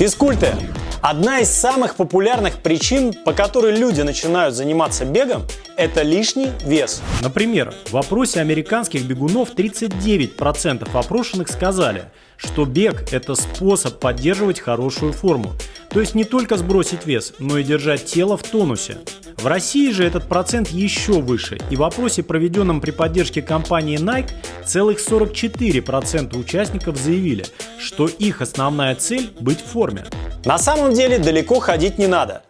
Физкульты. Одна из самых популярных причин, по которой люди начинают заниматься бегом, это лишний вес. Например, в опросе американских бегунов 39% опрошенных сказали, что бег – это способ поддерживать хорошую форму. То есть не только сбросить вес, но и держать тело в тонусе. В России же этот процент еще выше, и в опросе, проведенном при поддержке компании Nike, целых 44% участников заявили, что их основная цель – быть в форме. На самом деле далеко ходить не надо.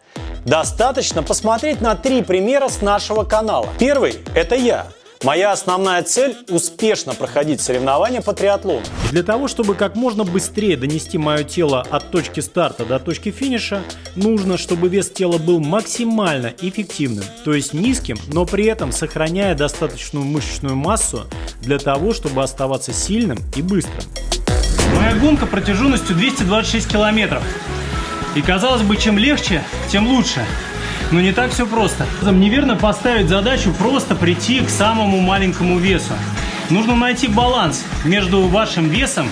Достаточно посмотреть на 3 примера с нашего канала. Первый – это я. Моя основная цель – успешно проходить соревнования по триатлону. И для того, чтобы как можно быстрее донести мое тело от точки старта до точки финиша, нужно, чтобы вес тела был максимально эффективным, то есть низким, но при этом сохраняя достаточную мышечную массу для того, чтобы оставаться сильным и быстрым. Моя гонка протяженностью 226 километров. И казалось бы, чем легче, тем лучше. Но не так все просто. Неверно поставить задачу просто прийти к самому маленькому весу. Нужно найти баланс между вашим весом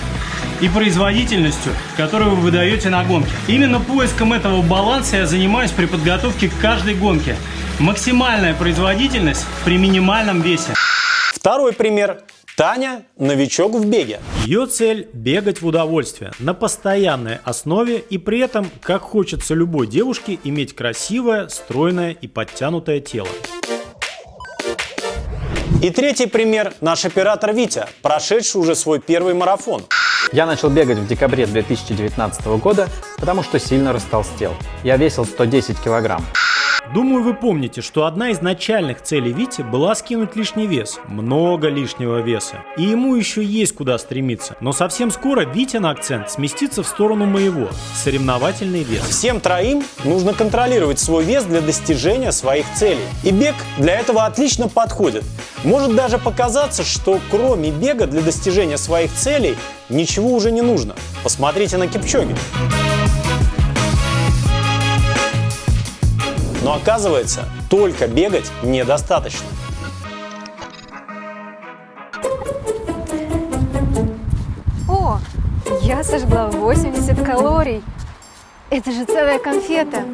и производительностью, которую вы выдаете на гонке. Именно поиском этого баланса я занимаюсь при подготовке к каждой гонке. Максимальная производительность при минимальном весе. Второй пример. Таня – новичок в беге. Ее цель – бегать в удовольствие, на постоянной основе и при этом, как хочется любой девушке, иметь красивое, стройное и подтянутое тело. И третий пример – наш оператор Витя, прошедший уже свой первый марафон. Я начал бегать в декабре 2019 года, потому что сильно растолстел. Я весил 110 килограмм. Думаю, вы помните, что одна из начальных целей Вити была скинуть лишний вес, много лишнего веса. И ему еще есть куда стремиться. Но совсем скоро Витин акцент сместится в сторону моего – соревновательный вес. Всем троим нужно контролировать свой вес для достижения своих целей. И бег для этого отлично подходит. Может даже показаться, что кроме бега для достижения своих целей ничего уже не нужно. Посмотрите на Кипчоги. Но оказывается, только бегать недостаточно. О, я сожгла 80 калорий. Это же целая конфета.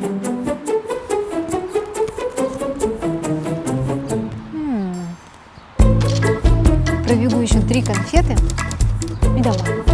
Пробегу еще 3 конфеты и домой.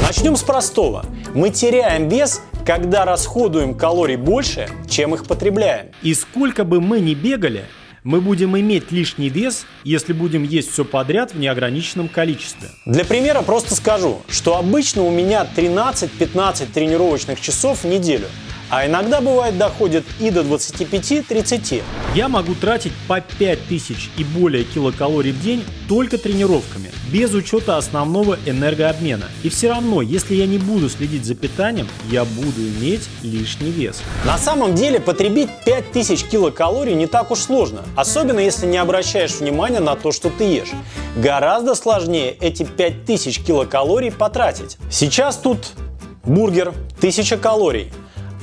Начнем с простого. Мы теряем вес, когда расходуем калорий больше, чем их потребляем. И сколько бы мы ни бегали, мы будем иметь лишний вес, если будем есть все подряд в неограниченном количестве. Для примера просто скажу, что обычно у меня 13-15 тренировочных часов в неделю, а иногда бывает доходит и до 25-30. Я могу тратить по 5000 и более килокалорий в день только тренировками, без учета основного энергообмена. И все равно, если я не буду следить за питанием, я буду иметь лишний вес. На самом деле потребить 5000 килокалорий не так уж сложно, особенно если не обращаешь внимания на то, что ты ешь. Гораздо сложнее эти 5000 килокалорий потратить. Сейчас тут бургер 1000 калорий.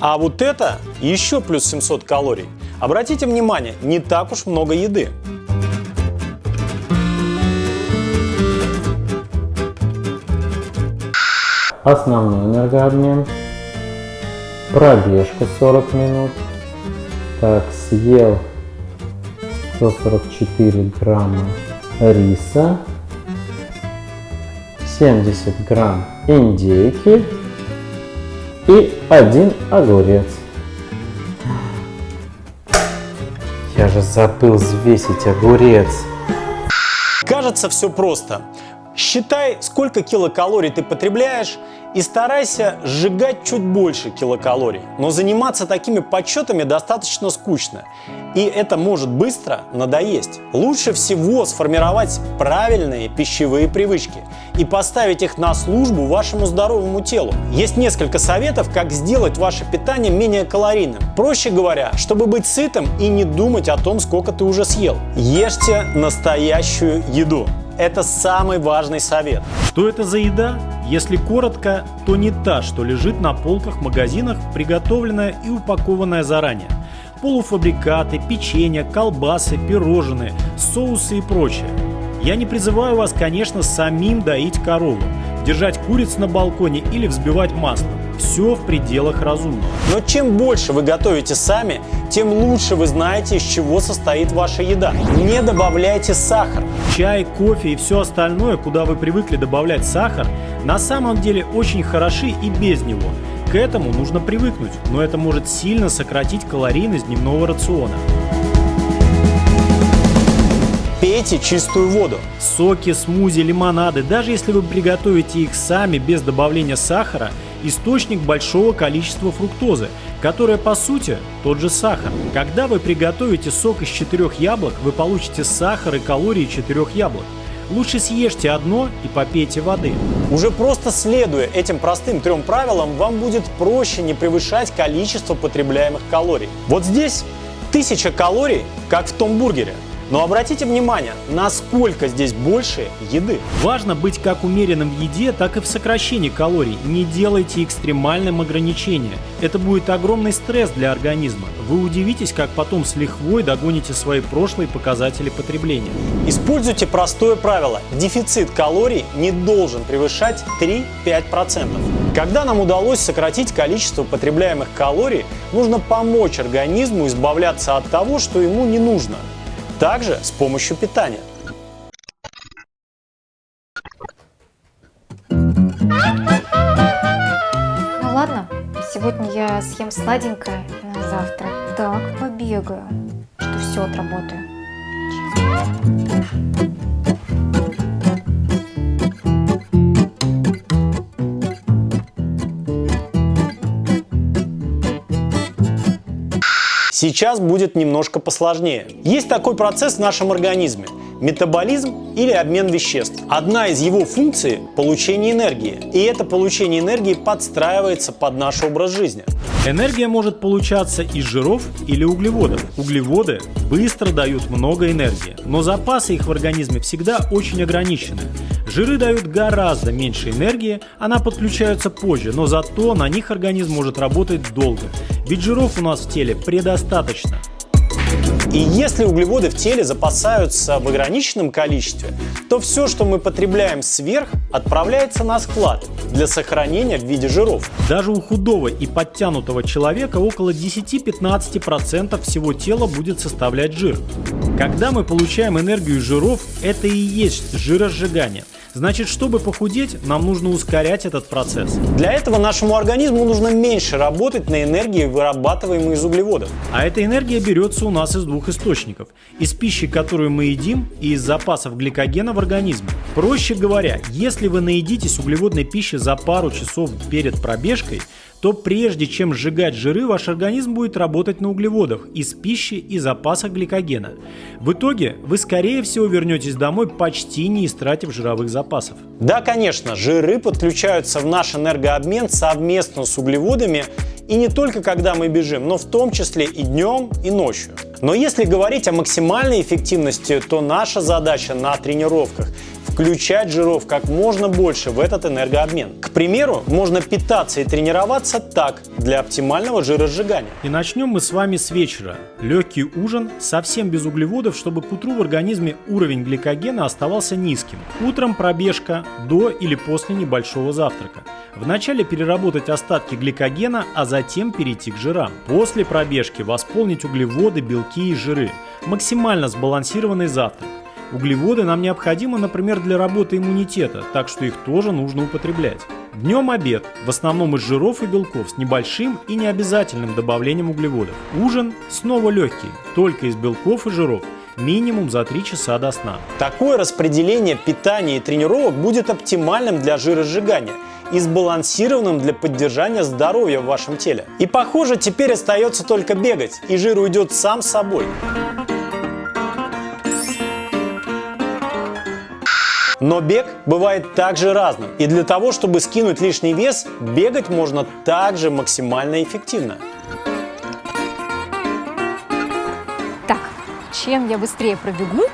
А вот это еще плюс 700 калорий. Обратите внимание, не так уж много еды. Основной энергообмен. Пробежка 40 минут. Так, съел 144 грамма риса. 70 грамм индейки. И 1 огурец. Я же забыл взвесить огурец. Кажется, все просто. Считай, сколько килокалорий ты потребляешь, и старайся сжигать чуть больше килокалорий. Но заниматься такими подсчетами достаточно скучно, и это может быстро надоесть. Лучше всего сформировать правильные пищевые привычки и поставить их на службу вашему здоровому телу. Есть несколько советов, как сделать ваше питание менее калорийным. Проще говоря, чтобы быть сытым и не думать о том, сколько ты уже съел. Ешьте настоящую еду. Это самый важный совет. Что это за еда? Если коротко, то не та, что лежит на полках в магазинах, приготовленная и упакованная заранее. Полуфабрикаты, печенье, колбасы, пирожные, соусы и прочее. Я не призываю вас, конечно, самим доить корову. держать куриц на балконе или взбивать масло. Все в пределах разумного. Но чем больше вы готовите сами, тем лучше вы знаете, из чего состоит ваша еда. Не добавляйте сахар. Чай, кофе и все остальное, куда вы привыкли добавлять сахар, на самом деле очень хороши и без него. К этому нужно привыкнуть, но это может сильно сократить калорийность дневного рациона. Пейте чистую воду. Соки, смузи, лимонады, даже если вы приготовите их сами без добавления сахара, источник большого количества фруктозы, которая по сути тот же сахар. Когда вы приготовите сок из 4 яблок, вы получите сахар и калории 4 яблок. Лучше съешьте одно и попейте воды. Уже просто следуя этим простым 3 правилам, вам будет проще не превышать количество потребляемых калорий. Вот здесь 1000 калорий, как в том бургере. Но обратите внимание, насколько здесь больше еды. Важно быть как умеренным в еде, так и в сокращении калорий. Не делайте экстремальным ограничения. Это будет огромный стресс для организма. Вы удивитесь, как потом с лихвой догоните свои прошлые показатели потребления. Используйте простое правило. Дефицит калорий не должен превышать 3-5%. Когда нам удалось сократить количество потребляемых калорий, нужно помочь организму избавляться от того, что ему не нужно. Также с помощью питания. Ну ладно, сегодня я съем сладенькое на завтрак. Так, побегаю, что все отработаю. Сейчас будет немножко посложнее. Есть такой процесс в нашем организме – метаболизм или обмен веществ. Одна из его функций – получение энергии. И это получение энергии подстраивается под наш образ жизни. Энергия может получаться из жиров или углеводов. Углеводы быстро дают много энергии, но запасы их в организме всегда очень ограничены. Жиры дают гораздо меньше энергии, она подключаются позже, но зато на них организм может работать долго. Ведь жиров у нас в теле предостаточно. И если углеводы в теле запасаются в ограниченном количестве, то все, что мы потребляем сверх, отправляется на склад для сохранения в виде жиров. Даже у худого и подтянутого человека около 10-15% всего тела будет составлять жир. Когда мы получаем энергию из жиров, это и есть жиросжигание. Значит, чтобы похудеть, нам нужно ускорять этот процесс. Для этого нашему организму нужно меньше работать на энергии, вырабатываемой из углеводов. А эта энергия берется у нас из двух источников. Из пищи, которую мы едим, и из запасов гликогена в организме. Проще говоря, если вы наедитесь углеводной пищей за пару часов перед пробежкой, то прежде чем сжигать жиры, ваш организм будет работать на углеводах из пищи и запасах гликогена. В итоге вы, скорее всего, вернетесь домой, почти не истратив жировых запасов. Да, конечно, жиры подключаются в наш энергообмен совместно с углеводами, и не только когда мы бежим, но в том числе и днем, и ночью. Но если говорить о максимальной эффективности, то наша задача на тренировках – включать жиров как можно больше в этот энергообмен. К примеру, можно питаться и тренироваться так, для оптимального жиросжигания. И начнем мы с вами с вечера. Легкий ужин, совсем без углеводов, чтобы к утру в организме уровень гликогена оставался низким. Утром пробежка до или после небольшого завтрака. Вначале переработать остатки гликогена, а затем перейти к жирам. После пробежки восполнить углеводы, белки и жиры. Максимально сбалансированный завтрак. Углеводы нам необходимы, например, для работы иммунитета, так что их тоже нужно употреблять. Днем обед, в основном из жиров и белков с небольшим и необязательным добавлением углеводов. Ужин снова легкий, только из белков и жиров, минимум за 3 часа до сна. Такое распределение питания и тренировок будет оптимальным для жиросжигания и сбалансированным для поддержания здоровья в вашем теле. И похоже, теперь остается только бегать, и жир уйдет сам собой. Но бег бывает также разным. И для того, чтобы скинуть лишний вес, бегать можно также максимально эффективно. Так, чем я быстрее пробегу,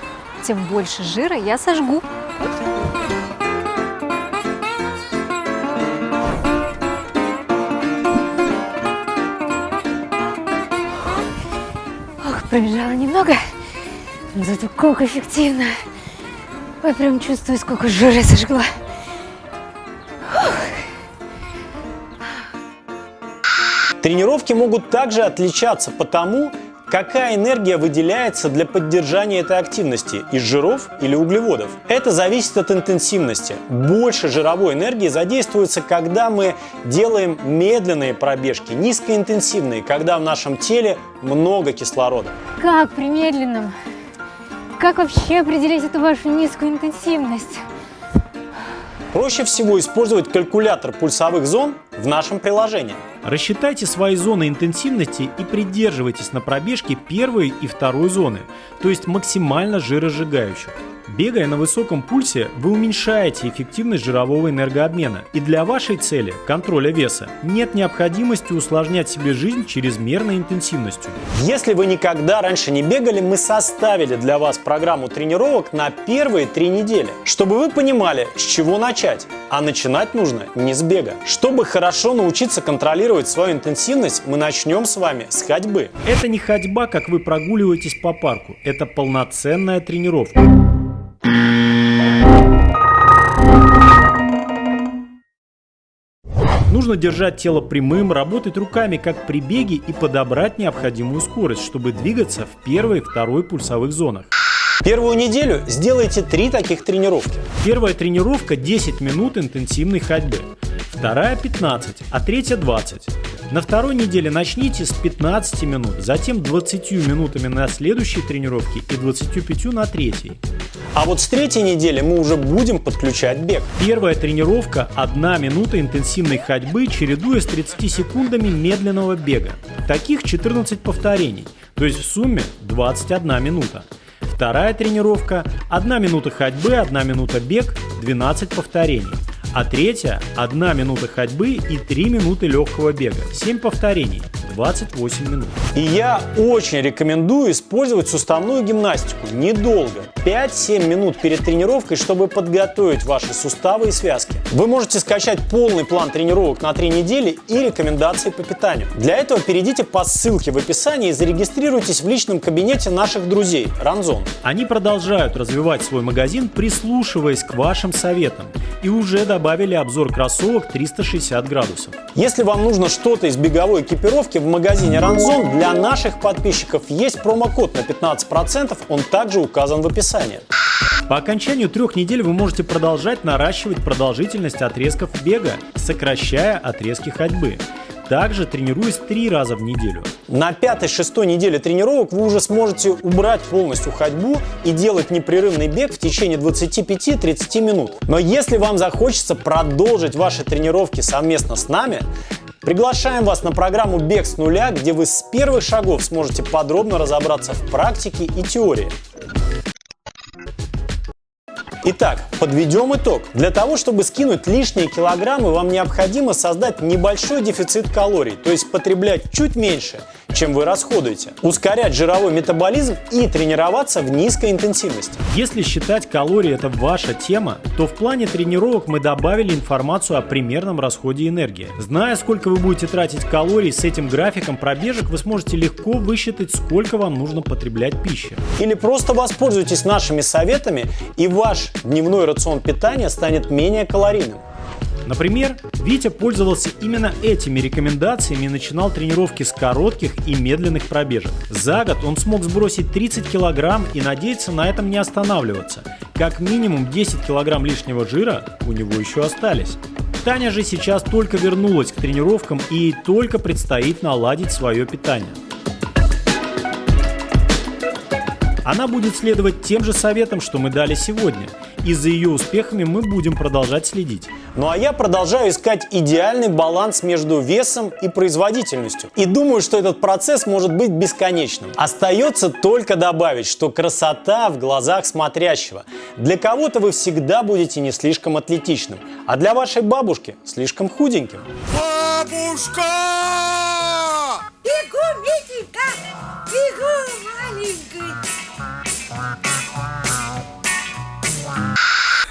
тем больше жира я сожгу. Ох, пробежала немного, зато как эффективно. Ой, прям чувствую, сколько жира сожгла. Тренировки могут также отличаться по тому, какая энергия выделяется для поддержания этой активности – из жиров или углеводов. Это зависит от интенсивности. Больше жировой энергии задействуется, когда мы делаем медленные пробежки, низкоинтенсивные, когда в нашем теле много кислорода. Как при медленном? Как вообще определить эту вашу низкую интенсивность? Проще всего использовать калькулятор пульсовых зон в нашем приложении. Рассчитайте свои зоны интенсивности и придерживайтесь на пробежке первой и второй зоны, то есть максимально жиросжигающих. Бегая на высоком пульсе, вы уменьшаете эффективность жирового энергообмена, и для вашей цели, контроля веса, нет необходимости усложнять себе жизнь чрезмерной интенсивностью. Если вы никогда раньше не бегали, мы составили для вас программу тренировок на первые 3 недели, чтобы вы понимали, с чего начать. А начинать нужно не с бега. Чтобы хорошо научиться контролировать свою интенсивность, мы начнем с вами с ходьбы. Это не ходьба, как вы прогуливаетесь по парку, это полноценная тренировка. Нужно держать тело прямым, работать руками, как при беге, и подобрать необходимую скорость, чтобы двигаться в первой и второй пульсовых зонах. Первую неделю сделайте 3 таких тренировки. Первая тренировка 10 минут интенсивной ходьбы, вторая 15, а третья 20. На второй неделе начните с 15 минут, затем 20 минутами на следующей тренировке и 25 на третьей. А вот с 3-й недели мы уже будем подключать бег. Первая тренировка – 1 минута интенсивной ходьбы, чередуя с 30 секундами медленного бега. Таких 14 повторений, то есть в сумме 21 минута. Вторая тренировка – 1 минута ходьбы, 1 минута бег, 12 повторений. А третья – 1 минута ходьбы и 3 минуты легкого бега, 7 повторений, 28 минут. И я очень рекомендую использовать суставную гимнастику недолго, 5-7 минут перед тренировкой, чтобы подготовить ваши суставы и связки. Вы можете скачать полный план тренировок на 3 недели и рекомендации по питанию. Для этого перейдите по ссылке в описании и зарегистрируйтесь в личном кабинете наших друзей Runzone. Они продолжают развивать свой магазин, прислушиваясь к вашим советам, и уже добавили обзор кроссовок 360 градусов. Если вам нужно что-то из беговой экипировки, в магазине Runzone для наших подписчиков есть промокод на 15%, он также указан в описании. По окончанию 3 недель вы можете продолжать наращивать продолжительность отрезков бега, сокращая отрезки ходьбы. Также тренируясь 3 раза в неделю. На 5-6 неделе тренировок вы уже сможете убрать полностью ходьбу и делать непрерывный бег в течение 25-30 минут. Но если вам захочется продолжить ваши тренировки совместно с нами, приглашаем вас на программу «Бег с нуля», где вы с первых шагов сможете подробно разобраться в практике и теории. Итак, подведем итог. Для того, чтобы скинуть лишние килограммы, вам необходимо создать небольшой дефицит калорий, то есть потреблять чуть меньше, чем вы расходуете, ускорять жировой метаболизм и тренироваться в низкой интенсивности. Если считать калории – это ваша тема, то в плане тренировок мы добавили информацию о примерном расходе энергии. Зная, сколько вы будете тратить калорий, с этим графиком пробежек вы сможете легко высчитать, сколько вам нужно потреблять пищи. Или просто воспользуйтесь нашими советами, и ваш дневной рацион питания станет менее калорийным. Например, Витя пользовался именно этими рекомендациями и начинал тренировки с коротких и медленных пробежек. За год он смог сбросить 30 килограмм и надеется на этом не останавливаться. Как минимум 10 килограмм лишнего жира у него еще остались. Таня же сейчас только вернулась к тренировкам и ей только предстоит наладить свое питание. Она будет следовать тем же советам, что мы дали сегодня, и за ее успехами мы будем продолжать следить. Ну а я продолжаю искать идеальный баланс между весом и производительностью. И думаю, что этот процесс может быть бесконечным. Остается только добавить, что красота в глазах смотрящего. Для кого-то вы всегда будете не слишком атлетичным, а для вашей бабушки слишком худеньким. Бабушка! Бегу, Митенька! Бегу, маленький!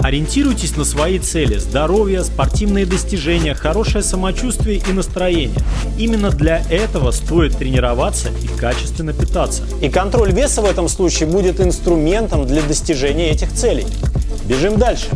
Ориентируйтесь на свои цели – здоровье, спортивные достижения, хорошее самочувствие и настроение. Именно для этого стоит тренироваться и качественно питаться. И контроль веса в этом случае будет инструментом для достижения этих целей. Бежим дальше.